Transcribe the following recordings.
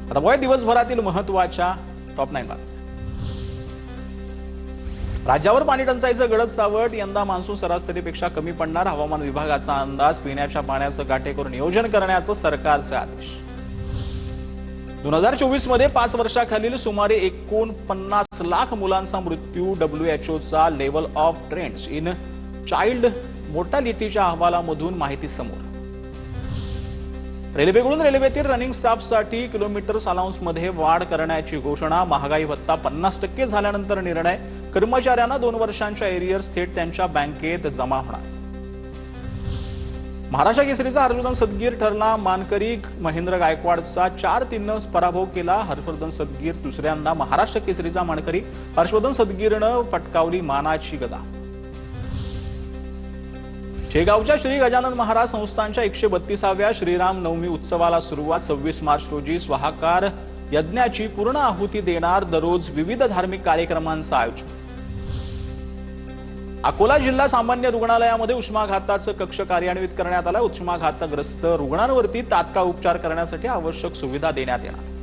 आता बघूया दिवसभरातील महत्त्वाच्या टॉप 9 बातम्या। राज्यावर पाणी टंचाईचं गडद सावट, यंदा मान्सून सरासरीपेक्षा कमी पडणार, हवामान विभागाचा अंदाज, पिण्याच्या पाण्याचं काटेकोर नियोजन करण्याचं सरकारचे आदेश। 2024 मध्ये 5 वर्षाखालील सुमारे 49 लाख मुलांचा मृत्यू, WHOचा level of trends in child मोर्टॅलिटीच्या अहवालामधून माहिती समोर। रेल्वेकडून रेल्वेतील रनिंग स्टाफसाठी किलोमीटर्स अलाउन्समध्ये वाढ करण्याची घोषणा, महागाई भत्ता 50% झाल्यानंतर निर्णय, कर्मचाऱ्यांना 2 वर्षांच्या एरियर्स थेट त्यांच्या बँकेत जमा होणार। महाराष्ट्र केसरीचा हर्षवर्धन सदगीर ठरला मानकरी, महेंद्र गायकवाडचा 4-3 पराभव केला। हर्षवर्धन सदगीर दुसऱ्यांदा महाराष्ट्र केसरीचा मानकरी, हर्षवर्धन सदगीरनं पटकावली मानाची गदा। शेगावच्या श्री गजानन महाराज संस्थानच्या 132व्या श्रीराम नवमी उत्सवाला सुरुवात, 26 मार्च रोजी स्वाहाकार यज्ञाची पूर्ण आहुती देणार, दररोज विविध धार्मिक कार्यक्रमांचं आयोजन। अकोला जिल्हा सामान्य रुग्णालयामध्ये उष्माघाताचं कक्ष कार्यान्वित करण्यात आला, उष्माघातग्रस्त रुग्णांवरती तात्काळ उपचार करण्यासाठी आवश्यक सुविधा देण्यात येणार।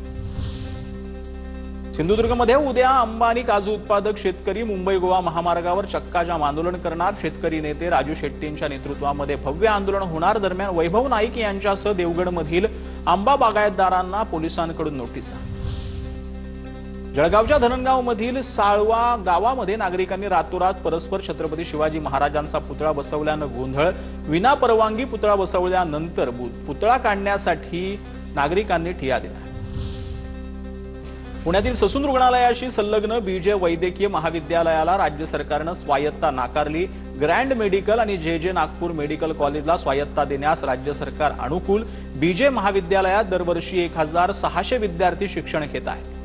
सिंधुदुर्गमध्ये उद्या आंबा आणि काजू उत्पादक शेतकरी मुंबई गोवा महामार्गावर चक्काजाम आंदोलन करणार, शेतकरी नेते राजू शेट्टींच्या नेतृत्वामध्ये भव्य आंदोलन होणार। दरम्यान वैभव नाईक यांच्यासह देवगडमधील आंबा बागायतदारांना पोलिसांकडून नोटीसा। जळगावच्या धरणगावमधील साळवा गावामध्ये नागरिकांनी रातोरात परस्पर छत्रपती शिवाजी महाराजांचा पुतळा बसवल्यानं गोंधळ, विनापरवानगी पुतळा बसवल्यानंतर पुतळा काढण्यासाठी नागरिकांनी ठिय्या दिला। पुण्यातील ससून रुग्णालयाशी संलग्न बीजे वैद्यकीय महाविद्यालयाला राज्य सरकारनं स्वायत्ता नाकारली, ग्रँड मेडिकल आणि जे नागपूर मेडिकल कॉलेजला स्वायत्ता देण्यास राज्य सरकार अनुकूल। बीजे महाविद्यालयात दरवर्षी 1600 विद्यार्थी शिक्षण घेत आहेत।